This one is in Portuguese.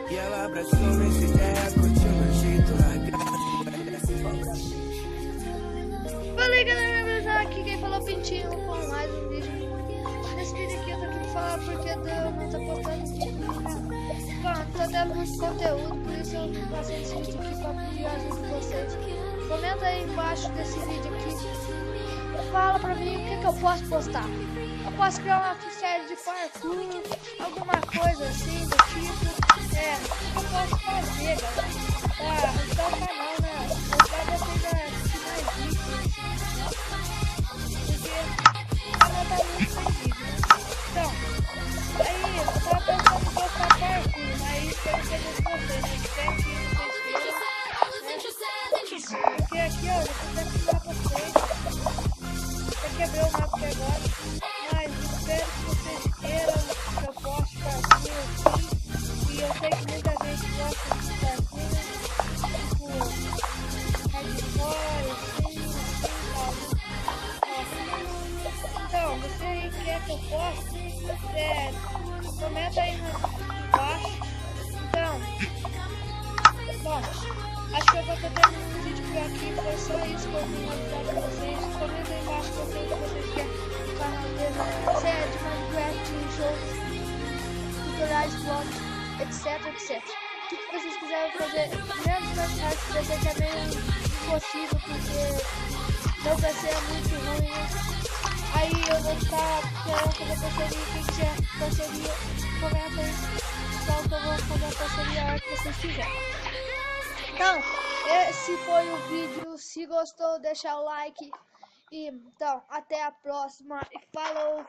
E ela abraçou minha ideia, curtiu meu jeito largado. Fala aí galera, beleza? Aqui quem falou Pintinho com mais um vídeo. Nesse vídeo aqui eu tô aqui pra falar porque eu não tô postando vídeo no canal. Bom, não tô dando muito conteúdo, por isso eu vim fazer esse vídeo aqui pra pedir a ajuda de vocês. Comenta aí embaixo desse vídeo aqui. Fala pra mim o que eu posso postar. Eu posso criar uma série de parkour, alguma coisa assim do tipo. O que eu posso fazer, galera? Pra ajudar o canal, né? Mostrar vocês aqui mais vídeos. Porque o canal tá muito sem vídeo, né? Então, aí eu tava pensando em postar parkour, mas eu não sei de vocês, né? Espero que vocês queiram, né? Porque aqui, ó, eu tô tentando falar pra vocês. Eu quebrei o mapa aqui agora, mas espero que vocês queiram que eu poste parkour assim. E eu sei que muita gente gosta de parkour, tipo hardcore, assim, tal. Então, você quer que eu poste? Comenta aí embaixo. Então, bom, acho que eu vou ter terminado o vídeo por aqui. Foi só isso que eu vim avisar pra vocês. Comenta aí embaixo o que vocês querem no canal dele. Se é de Minecraft, jogos, tutoriais, vlogs, etc. O que vocês quiserem fazer, menos Minecraft, porque eu sei que é meio impossível, porque meu PC é muito ruim, né? Aí eu vou estar querendo fazer parceria. Quem quiser parceria, comenta aí só que eu vou fazer a parceria a hora que vocês quiserem. Então, esse foi o vídeo. Se gostou, deixa o like. E então, até a próxima. E falou!